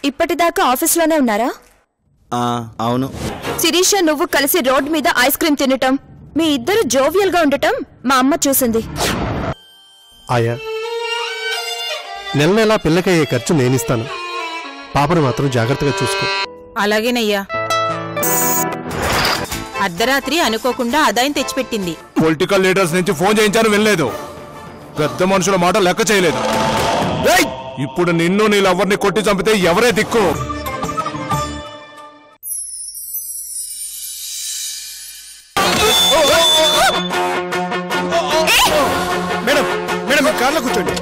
ఇప్పటిదాకా ఆఫీస్లోనే ఉన్నారా? అవును. శిరీష నువ్వు కలిసి రోడ్ మీద ఐస్ క్రీమ్ తినటం, మీ ఇద్దరు జోవియల్ గా ఉండటం మా అమ్మ చూసింది. ఆయా, నెల నెలా పిల్లకయ్యే ఖర్చు నేనిస్తాను. పాపను మాత్రం జాగ్రత్తగా చూసుకో. అలాగేనయ్యా. అర్ధరాత్రి అనుకోకుండా ఆదాయం తెచ్చిపెట్టింది. పొలిటికల్ లీడర్స్ నుంచి ఫోన్ చేయించాను, వినలేదు. పెద్ద మనుషుల మాట లెక్క చేయలేదు. ఇప్పుడు నిన్ను నీ లవర్ని కొట్టి చంపితే ఎవరే దిక్కు? మేడం మేడం కార్లో కూర్చోండి.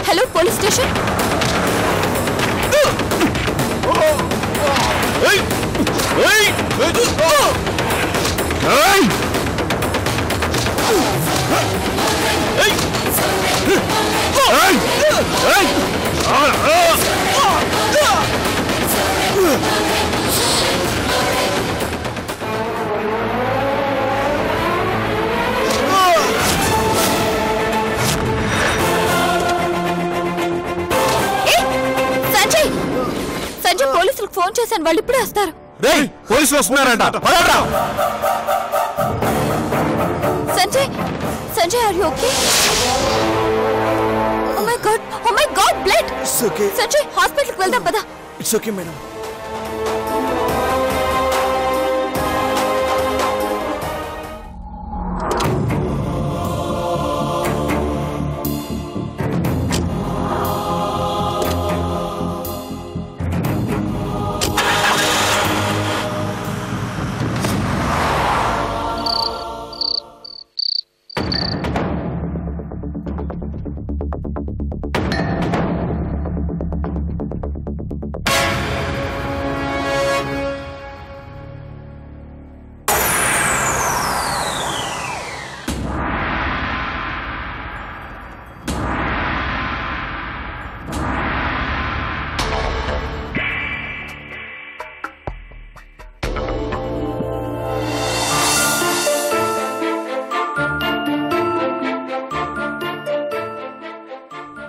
Hello, police station. సంజయ్, పోలీసులకు ఫోన్ చేశాను, వాళ్ళు ఇప్పుడే వస్తారు. పోలీసులు వస్తున్నారంట. Sanjay, are you okay? Oh my god, blood. Sanjay, హాస్పిటల్కి వెళ్దాం పద. It's okay madam.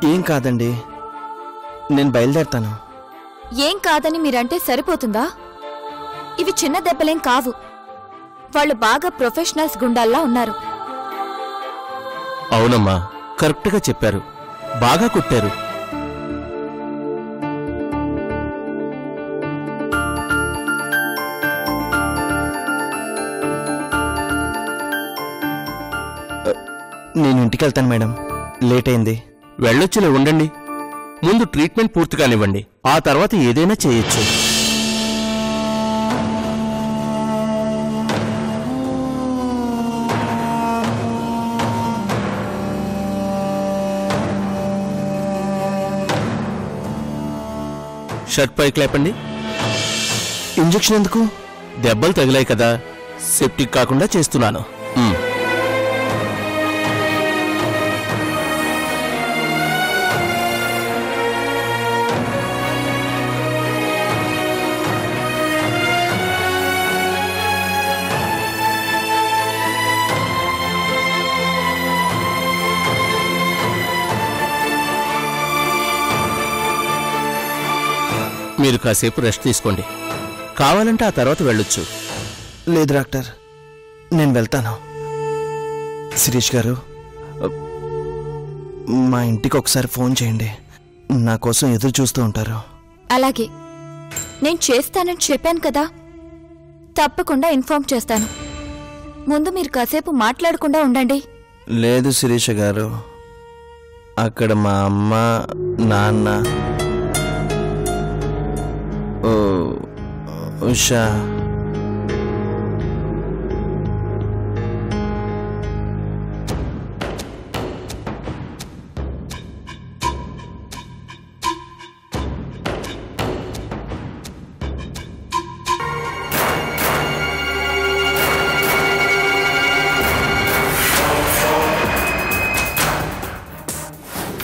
ఏం కాదండి, నేను బయలుదేరుతాను. ఏం కాదని మీరంటే సరిపోతుందా? ఇవి చిన్న దెబ్బలేం కావు. వాళ్ళు బాగా ప్రొఫెషనల్స్ గుండాల్లా ఉన్నారు. అవునమ్మా, కరెక్ట్గా చెప్పారు. బాగా కొట్టారు. నేను ఇంటికి వెళ్తాను మేడం, లేట్ అయింది. వెళ్ళొచ్చులే, ఉండండి. ముందు ట్రీట్మెంట్ పూర్తిగానివ్వండి, ఆ తర్వాత ఏదైనా చేయొచ్చు. షర్ట్ పైకి లేపండి. ఇంజెక్షన్ ఎందుకు? దెబ్బలు తగిలాయి కదా, సెప్టిక్ కాకుండా చేస్తున్నాను. మీరు కాసేపు రెస్ట్ తీసుకోండి, కావాలంటే ఆ తర్వాత వెళ్ళొచ్చు. లేదు డాక్టర్, నేను వెళ్తాను. శిరీష్ గారు, మా ఇంటికి ఒకసారి ఫోన్ చేయండి, నా కోసం ఎదురు చూస్తూ ఉంటారు. అలాగే, నేను చేస్తానని చెప్పాను కదా, తప్పకుండా ఇన్ఫార్మ్ చేస్తాను. ముందు మీరు కాసేపు మాట్లాడకుండా ఉండండి. లేదు శిరీష గారు, అక్కడ మా అమ్మ నాన్న ఉషా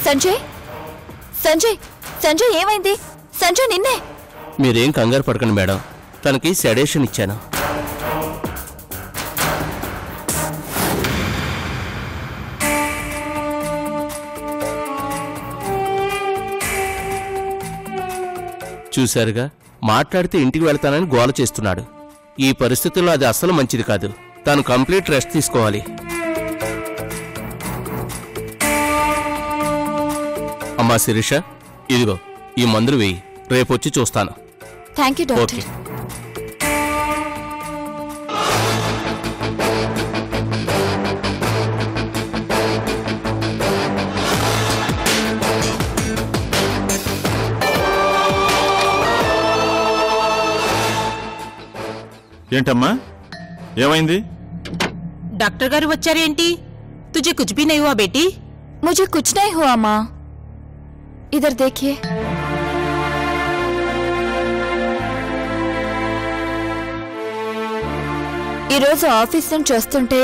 సంజయ్ సంజయ్ సంజయ్ ఏమైంది? సంజయ్ నిన్నే. మీరేం కంగారు పడకండి మేడం, తనకి సెడేషన్ ఇచ్చాను. చూశారుగా, మాట్లాడితే ఇంటికి వెళ్తానని గోల చేస్తున్నాడు. ఈ పరిస్థితుల్లో అది అస్సలు మంచిది కాదు. తాను కంప్లీట్ రెస్ట్ తీసుకోవాలి. అమ్మా శిరీష, ఇదిగో ఈ మందులు వేయి, రేపొచ్చి చూస్తాను. Thank you doctor. ఓకే. ఏంటమ్మా, ఏమైంది? డాక్టర్ గారు వచ్చారేంటి? తుజే కుచ్ భీ నహీ హువా బేటీ? मुझे कुछ नहीं हुआ माँ. इधर देखिए. ఈ రోజు ఆఫీస్ నుంచి వస్తుంటే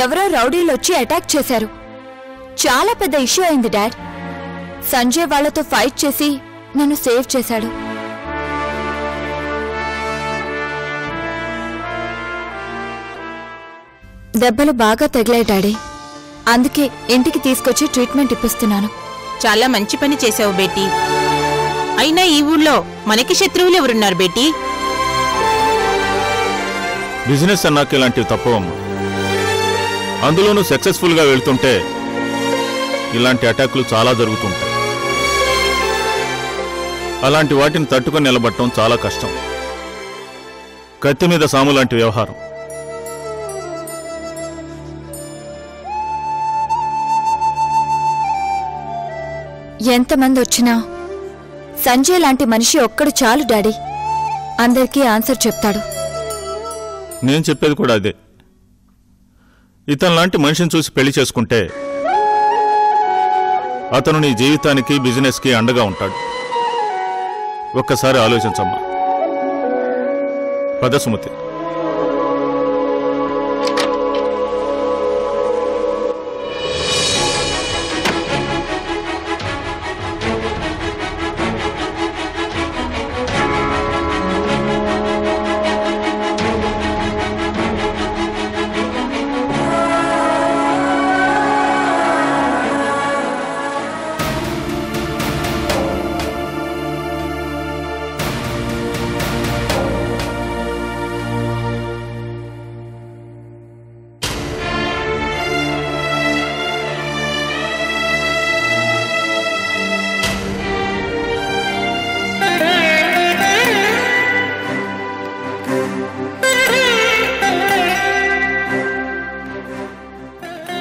ఎవరో రౌడీలు వచ్చి అటాక్ చేశారు. చాలా పెద్ద ఇష్యూ అయింది డాడ్. సంజయ్ వాళ్లతో ఫైట్ చేసి నన్ను సేవ్ చేశాడు. దెబ్బలు బాగా తగిలాయి డాడీ. అందుకే ఇంటికి తీసుకొచ్చి ట్రీట్మెంట్ ఇప్పిస్తున్నాను. చాలా మంచి పని చేశావు బేటీ. అయినా ఈ ఊళ్ళో మనకి శత్రువులు ఎవరున్నారు బేటీ? బిజినెస్ అన్నాక ఇలాంటివి తప్పవమ్మా. అందులోనూ సక్సెస్ఫుల్ గా వెళ్తుంటే ఇలాంటి అటాక్లు చాలా జరుగుతుంటాయి. అలాంటి వాటిని తట్టుకొని నిలబడటం చాలా కష్టం. కత్తి మీద సాము లాంటి వ్యవహారం. ఎంతమంది వచ్చినా సంజయ్ లాంటి మనిషి ఒక్కడు చాలు డాడీ. అందరికీ ఆన్సర్ చెప్తాడు. నేను చెప్పేది కూడా అదే. ఇతను లాంటి మనిషిని చూసి పెళ్లి చేసుకుంటే అతను నీ జీవితానికి బిజినెస్కి అండగా ఉంటాడు. ఒక్కసారి ఆలోచించమ్మా. పద సుమతి.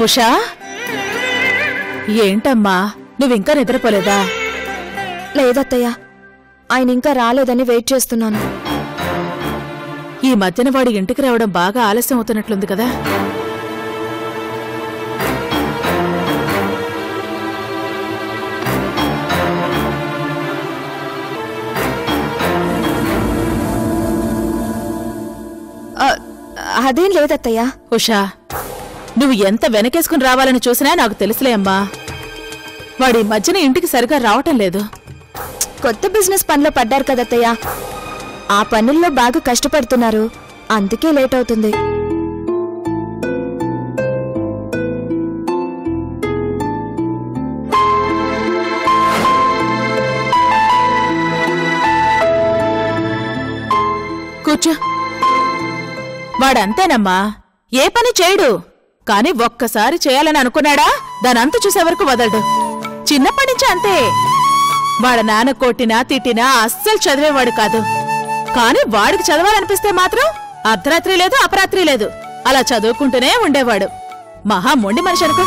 ఉషా, ఏంటమ్మా నువ్వింకా నిద్రపోలేదా? లేదత్తయ్య, ఆయన ఇంకా రాలేదని వెయిట్ చేస్తున్నాను. ఈ మధ్యన వాడి ఇంటికి రావడం బాగా ఆలస్యం అవుతున్నట్లుంది కదా? అదేం లేదత్తయ్య. ఉషా, నువ్వు ఎంత వెనకేసుకుని రావాలని చూసినా నాకు తెలుసులే అమ్మా. వాడి మధ్యన ఇంటికి సరిగా రావటం లేదు. కొత్త బిజినెస్ పనిలో పడ్డారు కదత్తయ్య. ఆ పనుల్లో బాగా కష్టపడుతున్నారు, అందుకే లేట్ అవుతుంది. కూర్చో. వాడంతేనమ్మా, ఏ పని చేయడు. కాని ఒక్కసారి చేయాలని అనుకున్నాడా దానంతా చూసే వరకు వదలడు. చిన్నప్పటి నుంచి అంతే. వాడ నాన్న కొట్టినా తిట్టినా అస్సలు చదివేవాడు కాదు. కాని వాడికి చదవాలనిపిస్తే మాత్రం అర్ధరాత్రి లేదు అపరాత్రి లేదు, అలా చదువుకుంటూనే ఉండేవాడు. మహా మొండి మనిషి అనుకో.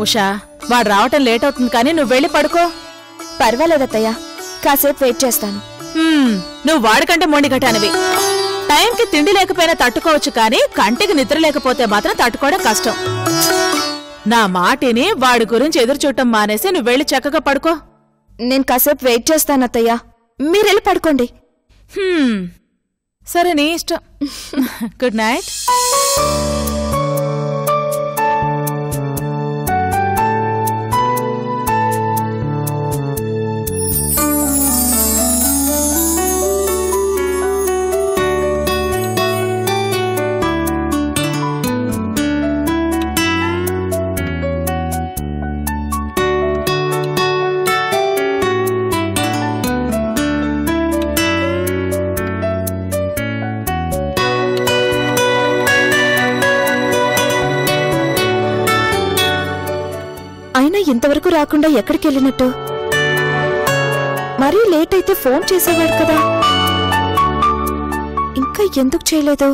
ఉషా, వాడు రావటం లేట్ అవుతుంది కానీ నువ్వు వెళ్ళి పడుకో. పర్వాలేదత్తయ్య, కాసేపు వెయిట్ చేస్తాను. నువ్వు వాడికంటే మొండి ఘటానివి. టైంకి తిండి లేకపోయినా తట్టుకోవచ్చు కానీ కంటికి నిద్ర లేకపోతే మాత్రం తట్టుకోవడం కష్టం. నా మాటిని వాడి గురించి ఎదురు చూడటం మానేసి నువ్వు వెళ్ళి చక్కగా పడుకో. నేను కాసేపు వెయిట్ చేస్తాను అత్తయ్య, మీరెళ్ళి పడుకోండి. సరే, నీ ఇష్టం. Good night. అయినా ఇంతవరకు రాకుండా ఎక్కడికి వెళ్ళినట్టు? మరీ లేట్ అయితే ఫోన్ చేసేవాడు కదా, ఇంకా ఎందుకు చేయలేదు?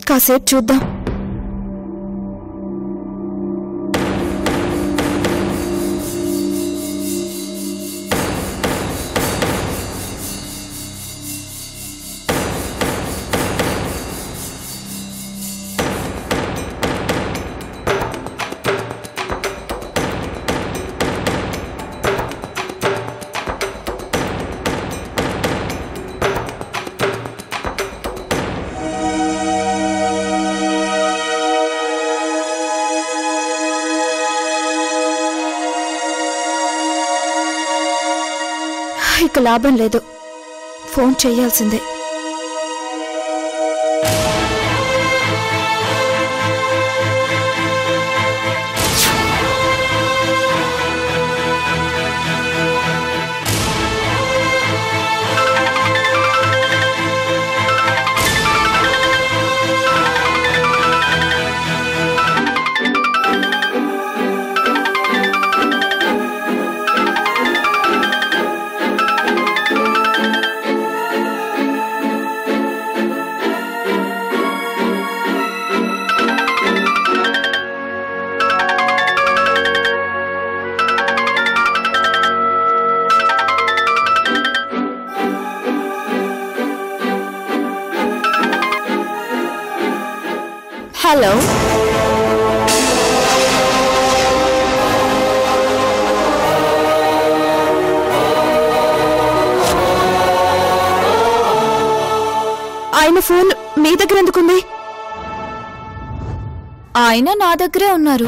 కాసేపు చూద్దాం. ఇక లాభం లేదు, ఫోన్ చేయాల్సిందే. హలో, ఆయన ఫోన్ మీ దగ్గర ఎందుకుంది? ఆయన నా దగ్గరే ఉన్నారు.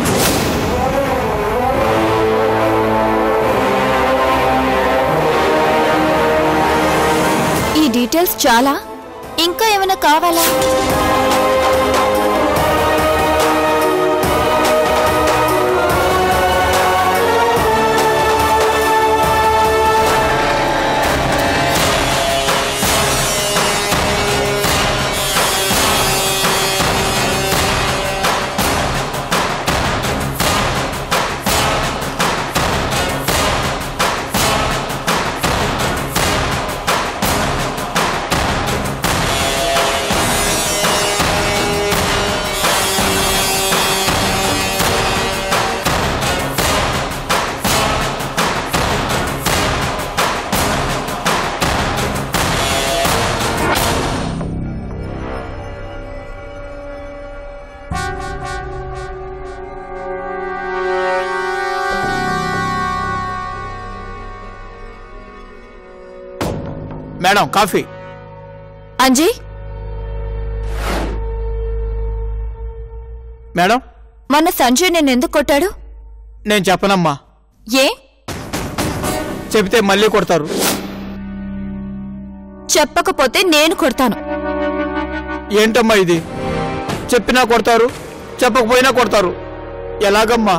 ఈ డీటెయిల్స్ చాలా, ఇంకా ఏమైనా కావాలా? Madam, coffee. అంజీ, మేడం, మొన్న సంజయ్ నేను ఎందుకు కొట్టాడు? నేను చెప్పనమ్మా. ఏ? చెబితే మళ్ళీ కొడతారు. చెప్పకపోతే నేను కొడతాను. ఏంటమ్మా ఇది? చెప్పినా కొడతారు, చెప్పకపోయినా కొడతారు. ఎలాగమ్మా?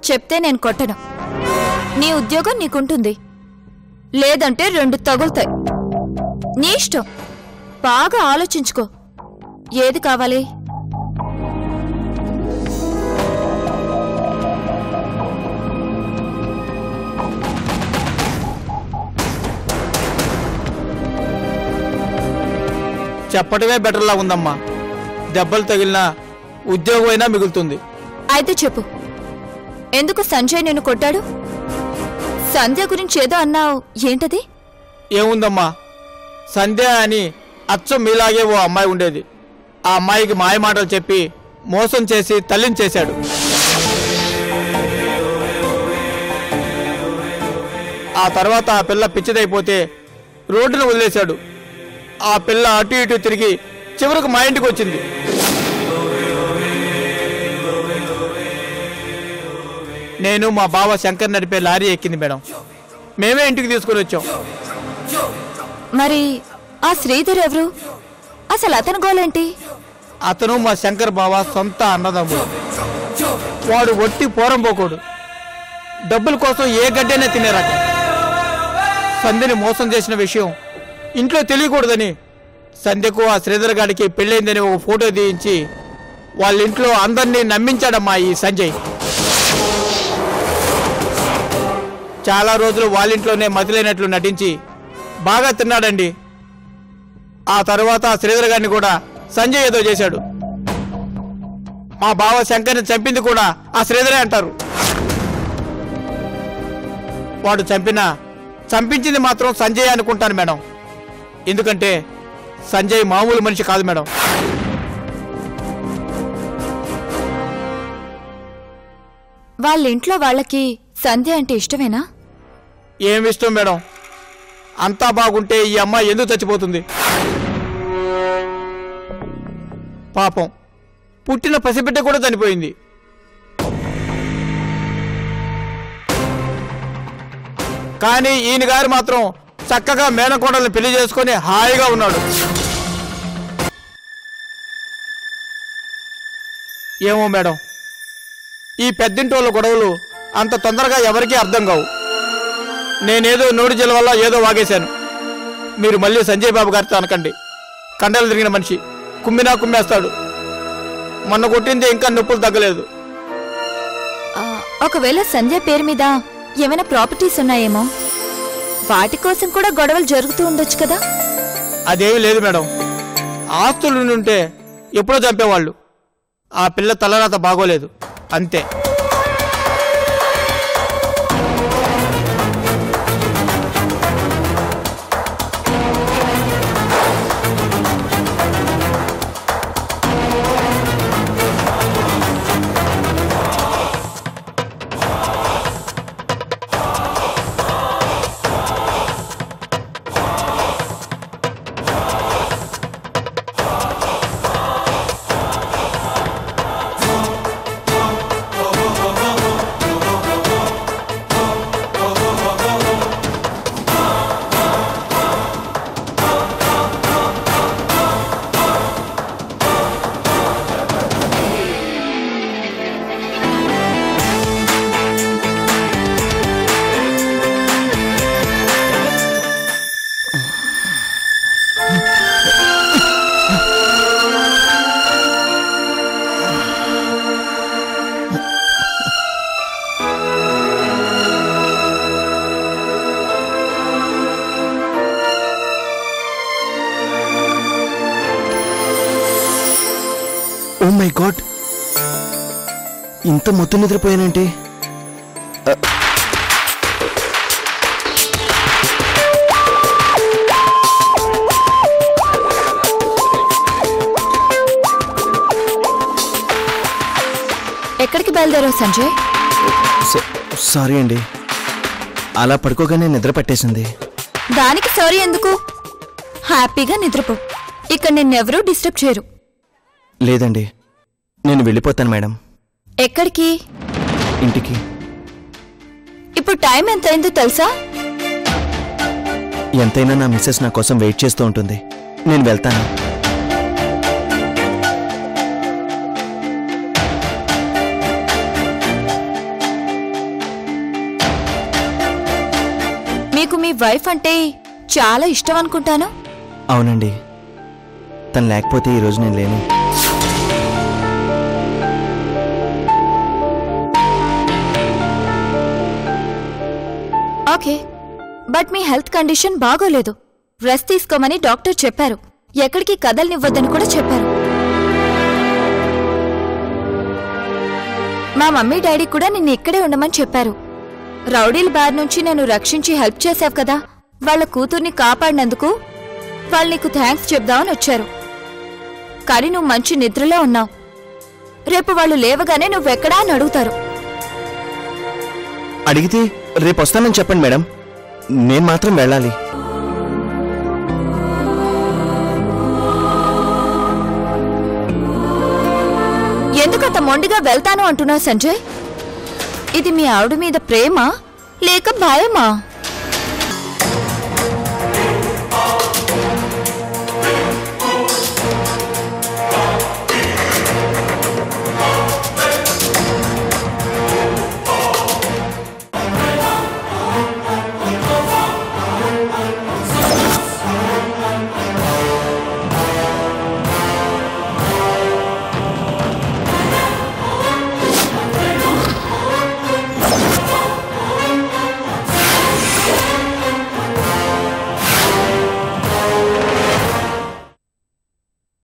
చెప్తే నేను కొట్టను. నీ ఉద్యోగం నీకుంటుంది, లేదంటే 2 తగులుతాయి. నీ ఇష్టం. బాగా ఆలోచించుకో. ఏది కావాలి? చెప్పటమే బెటర్లా ఉందమ్మా. దెబ్బలు తగిలినా ఉద్యోగం అయినా మిగులుతుంది. అయితే చెప్పు, ఎందుకు సంజయ్ నిన్ను కొట్టాడు? సంధ్య గురించి ఏదో అన్నావు, ఏంటది? ఏముందమ్మా, సంధ్య అని అచ్చం మీలాగే ఓ అమ్మాయి ఉండేది. ఆ అమ్మాయికి మాయ మాటలు చెప్పి మోసం చేసి తల్లిని చేశాడు. ఆ తర్వాత ఆ పిల్ల పిచ్చిదైపోతే రోడ్డును వదిలేశాడు. ఆ పిల్ల అటు ఇటు తిరిగి చివరకు మా ఇంటికి వచ్చింది. నేను మా బావ శంకర్ నడిపే లారీ ఎక్కింది మేడం. మేమే ఇంటికి తీసుకుని వచ్చాం. మరి ఆ శ్రీధర్ ఎవరు? అసలు అతని గోలేంటి? అతను మా శంకర్ బావ సొంత అన్నదమ్ముడు. వాడు ఒట్టి పోరంపోకోడు. డబ్బుల కోసం ఏ గడ్డైనా తినేరట. సంధ్యని మోసం చేసిన విషయం ఇంట్లో తెలియకూడదని సంధ్యకు ఆ శ్రీధర్ గాడికి పెళ్ళైందని ఒక ఫోటో తీయించి వాళ్ళ ఇంట్లో అందరినీ నమ్మించాడమ్మా ఈ సంజయ్. చాలా రోజులు వాళ్ళ ఇంట్లోనే మతిలేనట్లు నటించి బాగా తిన్నాడండి. ఆ తర్వాత ఆ శ్రీధర్ గారిని కూడా సంజయ్ ఏదో చేశాడు. మా బావ శంకర్ని చంపింది కూడా ఆ శ్రీధరే అంటారు. వాడు చంపించింది మాత్రం సంజయ్ అనుకుంటాను మేడం. ఎందుకంటే సంజయ్ మామూలు మనిషి కాదు మేడం. వాళ్ళ ఇంట్లో వాళ్ళకి సంధ్య అంటే ఇష్టమేనా? ఏమి ఇష్టం మేడం. అంతా బాగుంటే ఈ అమ్మాయి ఎందుకు చచ్చిపోతుంది? పాపం పుట్టిన పసిబిడ్డ కూడా చనిపోయింది. కానీ ఈయన గారు మాత్రం చక్కగా మేనకోడల్ని పెళ్లి చేసుకొని హాయిగా ఉన్నాడు. ఏమో మేడం, ఈ పెద్దింటోళ్ళ గొడవలు అంత తొందరగా ఎవరికీ అర్థం కావు. నేనేదో నోటి జల వల్ల ఏదో వాగేశాను. మీరు మళ్ళీ సంజయ్ బాబు గారితో అనకండి. కండలు తిరిగిన మనిషి, కుమ్మినా కుమ్మేస్తాడు. మొన్న కొట్టింది ఇంకా నొప్పులు తగ్గలేదు. ఒకవేళ సంధ్య పేరు మీద ఏమైనా ప్రాపర్టీస్ ఉన్నాయేమో, వాటి కోసం కూడా గొడవలు జరుగుతూ ఉండొచ్చు కదా? అదేమీ లేదు మేడం. ఆస్తులు ఉంటే ఎప్పుడో చంపేవాళ్ళు. ఆ పిల్ల తలరాత బాగోలేదు అంతే. ఓ మై గాడ్, ఇంత మొత్తం నిద్రపోయానంటే. ఎక్కడికి బయలుదేరావు సంజయ్? సారీ అండి, అలా పడుకోగానే నిద్ర పట్టేసింది. దానికి సారీ ఎందుకు? హ్యాపీగా నిద్రపో. ఇక్కడ నిన్నెవరూ డిస్టర్బ్ చేయరు. లేదండి, నేను వెళ్ళిపోతాను మేడం. ఎక్కడికి? ఇంటికి. ఇప్పుడు టైం ఎంత అయిందో తెలుసా? ఎంతైనా నా మిస్సెస్ నా కోసం వెయిట్ చేస్తూ ఉంటుంది. నేను వెళ్తాను. మీకు మీ వైఫ్ అంటే చాలా ఇష్టం అనుకుంటాను. అవునండి, తను లేకపోతే ఈరోజు నేను లేను. Okay, but me health condition బాగోలేదు. రెస్ట్ తీసుకోమని డాక్టర్ చెప్పారు. ఎక్కడికి కదలనివ్వద్దని కూడా చెప్పారు. మా మమ్మీ డాడీ కూడా నిన్ను ఇక్కడే ఉండమని చెప్పారు. రౌడీల బారి నుంచి నేను రక్షించి హెల్ప్ చేశావు కదా, వాళ్ళ కూతుర్ని కాపాడినందుకు వాళ్ళు నీకు థ్యాంక్స్ చెప్దామని వచ్చారు. కానీ నువ్వు మంచి నిద్రలో ఉన్నావు. రేపు వాళ్ళు లేవగానే నువ్వెక్కడా అని అడుగుతారు. అడిగితే రేపు వస్తానని చెప్పండి మేడం, నేను మాత్రం వెళ్ళాలి. ఎందుకంత మొండిగా వెళ్తాను అంటున్నావు సంజయ్? ఇది మీ ఆవిడ మీద ప్రేమ లేక భయమా?